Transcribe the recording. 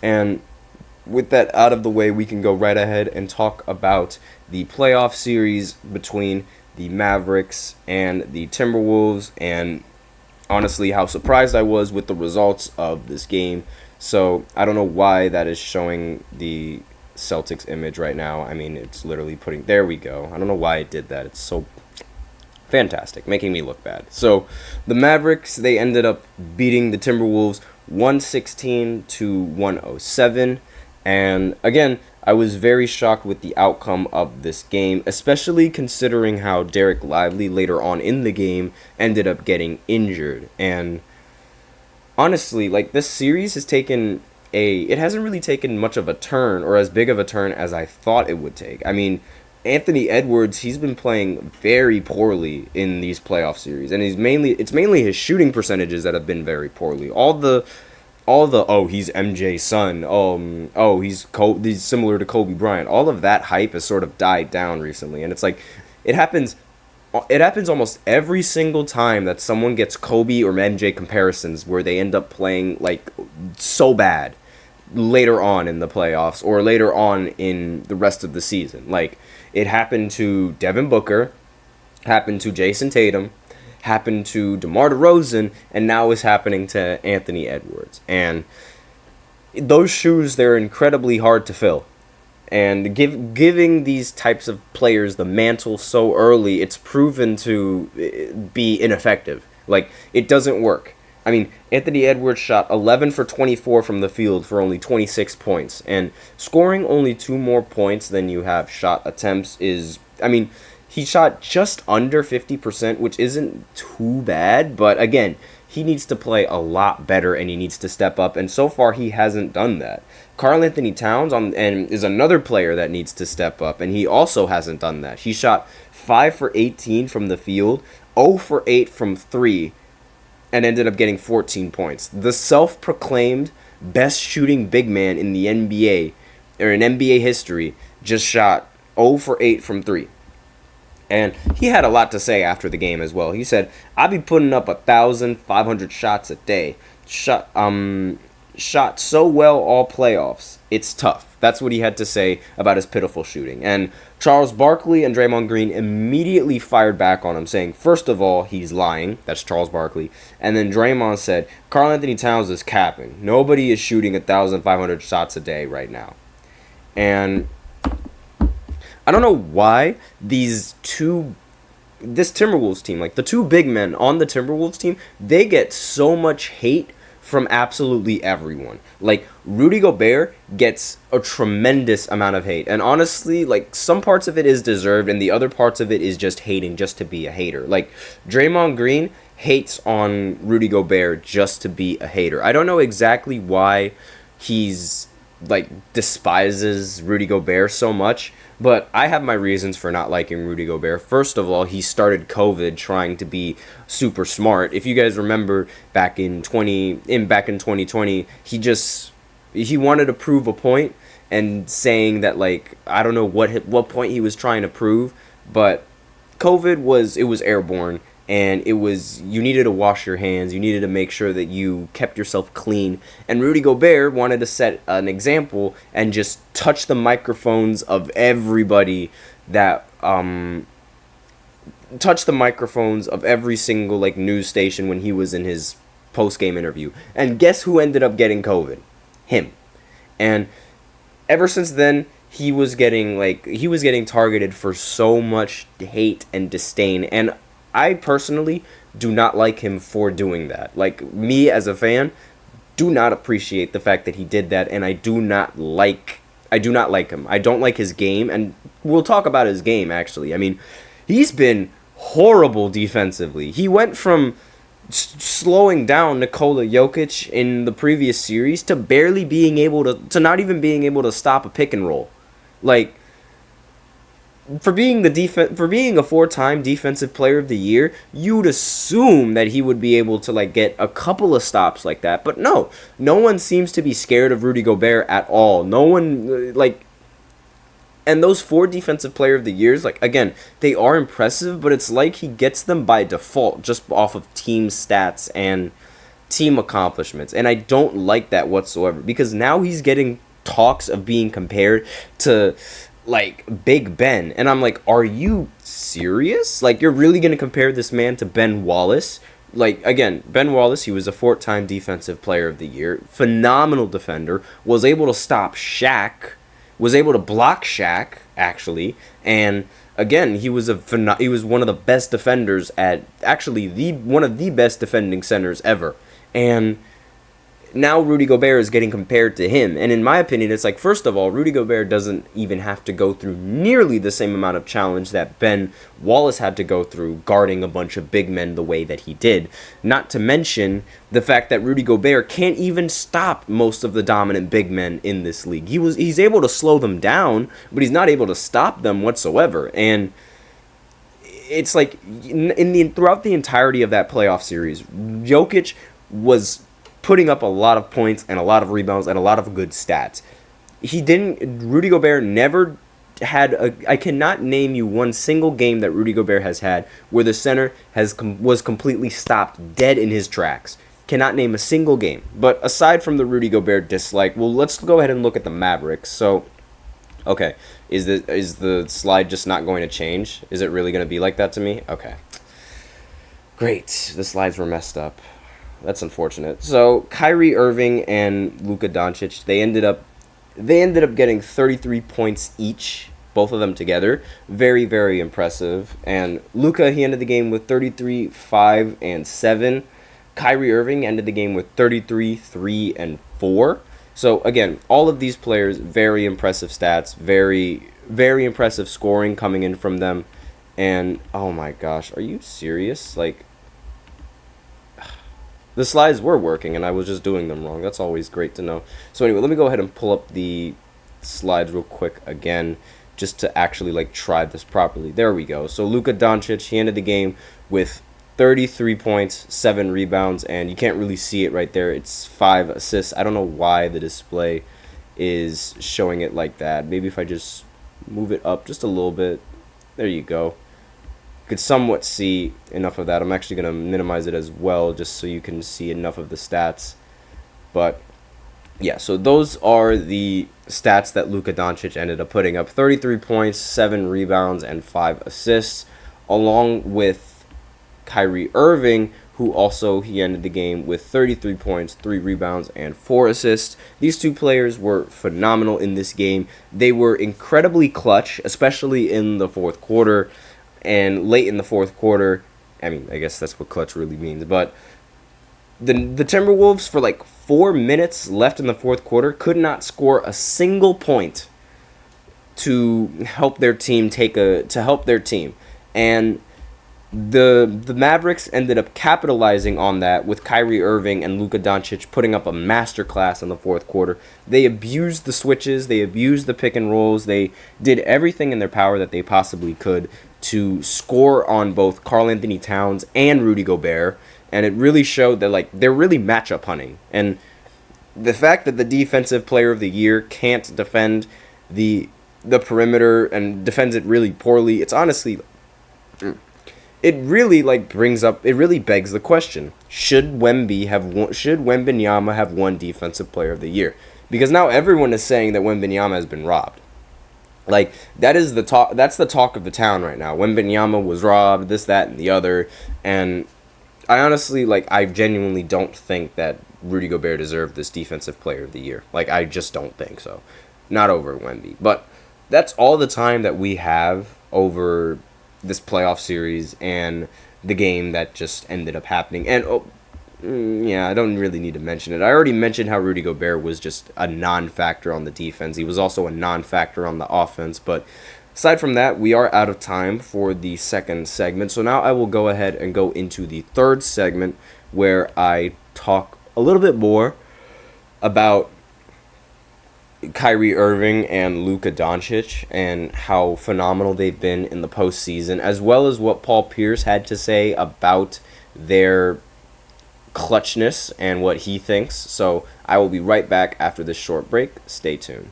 And with that out of the way, we can go right ahead and talk about the playoff series between the Mavericks and the Timberwolves, and honestly, how surprised I was with the results of this game. So, I don't know why that is showing the Celtics image right now. I mean, it's literally putting. There we go. I don't know why it did that. It's so fantastic, making me look bad. So, the Mavericks, they ended up beating the Timberwolves 116 to 107. And again, I was very shocked with the outcome of this game, especially considering how Derek Lively later on in the game ended up getting injured. And honestly, like, this series has taken it hasn't really taken much of a turn, or as big of a turn as I thought it would take. I mean, Anthony Edwards, he's been playing very poorly in these playoff series, and it's mainly his shooting percentages that have been very poorly. All the oh, he's MJ's son. Oh, he's similar to Kobe Bryant. All of that hype has sort of died down recently, and it's like it happens it happens almost every single time that someone gets Kobe or MJ comparisons where they end up playing like so bad later on in the playoffs or later on in the rest of the season. Like, it happened to Devin Booker, happened to Jason Tatum, happened to DeMar DeRozan, and now is happening to Anthony Edwards. And those shoes, they're incredibly hard to fill. And giving these types of players the mantle so early, it's proven to be ineffective. Like, it doesn't work. I mean, Anthony Edwards shot 11 for 24 from the field for only 26 points. And scoring only 2 more points than you have shot attempts is... I mean, he shot just under 50%, which isn't too bad. But again, he needs to play a lot better and he needs to step up. And so far, he hasn't done that. Karl Anthony Towns is another player that needs to step up, and he also hasn't done that. He shot 5 for 18 from the field, 0 for 8 from 3, and ended up getting 14 points. The self-proclaimed best shooting big man in the NBA, or in NBA history, just shot 0 for 8 from 3. And he had a lot to say after the game as well. He said, "I be putting up 1,500 shots a day. Shot so well all playoffs. It's tough." That's what he had to say about his pitiful shooting. And Charles Barkley and Draymond Green immediately fired back on him, saying, first of all, he's lying. That's Charles Barkley. And then Draymond said, Karl Anthony Towns is capping. Nobody is shooting 1,500 shots a day right now. And I don't know why this Timberwolves team, like the two big men on the Timberwolves team, they get so much hate from absolutely everyone. Like, Rudy Gobert gets a tremendous amount of hate. And honestly, like, some parts of it is deserved and the other parts of it is just hating just to be a hater. Like, Draymond Green hates on Rudy Gobert just to be a hater. I don't know exactly why he's, like, despises Rudy Gobert so much, but I have my reasons for not liking Rudy Gobert. First of all, he started COVID trying to be super smart. If you guys remember back in 2020, he wanted to prove a point and saying that, like, I don't know what point he was trying to prove, but COVID was airborne, and you needed to wash your hands, you needed to make sure that you kept yourself clean. And Rudy Gobert wanted to set an example and just touch the microphones of everybody touch the microphones of every single, like, news station when he was in his post-game interview. And guess who ended up getting COVID? Him. And ever since then, he was getting targeted for so much hate and disdain, and I personally do not like him for doing that. Like, me as a fan, do not appreciate the fact that he did that, and I do not like him. I don't like his game, and we'll talk about his game, actually. I mean, he's been horrible defensively. He went from slowing down Nikola Jokic in the previous series to barely being able to not even being able to stop a pick and roll. Like, for being a 4-time defensive player of the year, you'd assume that he would be able to, like, get a couple of stops like that. But no one seems to be scared of Rudy Gobert at all. No one, like, and those 4 defensive player of the years, like, again, they are impressive, but it's like he gets them by default just off of team stats and team accomplishments. And I don't like that whatsoever, because now he's getting talks of being compared to like Big Ben, and I'm like, are you serious? Like, you're really gonna compare this man to Ben Wallace? Like, again, Ben Wallace, he was a 4-time defensive player of the year, phenomenal defender, was able to stop Shaq, was able to block Shaq actually, and again, he was one of the best defenders at, actually one of the best defending centers ever. And now Rudy Gobert is getting compared to him. And in my opinion, it's like, first of all, Rudy Gobert doesn't even have to go through nearly the same amount of challenge that Ben Wallace had to go through guarding a bunch of big men the way that he did. Not to mention the fact that Rudy Gobert can't even stop most of the dominant big men in this league. He's able to slow them down, but he's not able to stop them whatsoever. And it's like, throughout the entirety of that playoff series, Jokic was putting up a lot of points and a lot of rebounds and a lot of good stats. Rudy Gobert never had I cannot name you one single game that Rudy Gobert has had where the center was completely stopped dead in his tracks. Cannot name a single game. But aside from the Rudy Gobert dislike, well, let's go ahead and look at the Mavericks. So, okay, is the slide just not going to change? Is it really going to be like that to me? Okay. Great. The slides were messed up. That's unfortunate. So Kyrie Irving and Luka Doncic, they ended up getting 33 points each, both of them together. Very, very impressive. And Luka, he ended the game with 33, 5, and 7. Kyrie Irving ended the game with 33, 3, and 4. So again, all of these players, very impressive stats, very, very impressive scoring coming in from them. And oh my gosh, are you serious? Like, the slides were working, and I was just doing them wrong. That's always great to know. So anyway, let me go ahead and pull up the slides real quick again, just to actually like try this properly. There we go. So Luka Doncic, he ended the game with 33 points, 7 rebounds, and you can't really see it right there. It's 5 assists. I don't know why the display is showing it like that. Maybe if I just move it up just a little bit. There you go. Could somewhat see enough of that. I'm actually going to minimize it as well just so you can see enough of the stats. But yeah, so those are the stats that Luka Doncic ended up putting up. 33 points, 7 rebounds, and 5 assists, along with Kyrie Irving, who also he ended the game with 33 points, 3 rebounds, and 4 assists. These two players were phenomenal in this game. They were incredibly clutch, especially in the fourth quarter. And late in the fourth quarter, I mean, I guess that's what clutch really means, but the Timberwolves, for like 4 minutes left in the fourth quarter, could not score a single point to help their team and the Mavericks ended up capitalizing on that with Kyrie Irving and Luka Doncic putting up a masterclass in the fourth quarter. They abused the switches, they abused the pick and rolls, they did everything in their power that they possibly could to score on both Karl Anthony Towns and Rudy Gobert, and it really showed that like they're really matchup hunting. And the fact that the defensive player of the year can't defend the perimeter and defends it really poorly, it's honestly, it really begs the question: should Wembanyama have won Defensive Player of the Year? Because now everyone is saying that Wembanyama has been robbed. Like, that is the talk. That's the talk of the town right now. Wembanyama was robbed, this, that, and the other. And I genuinely don't think that Rudy Gobert deserved this Defensive Player of the Year. Like, I just don't think so. Not over Wemby. But that's all the time that we have over this playoff series and the game that just ended up happening. And I don't really need to mention it. I already mentioned how Rudy Gobert was just a non-factor on the defense. He was also a non-factor on the offense. But aside from that, we are out of time for the second segment. So now I will go ahead and go into the third segment, where I talk a little bit more about Kyrie Irving and Luka Doncic and how phenomenal they've been in the postseason, as well as what Paul Pierce had to say about their clutchness and what he thinks. So I will be right back after this short break. Stay tuned.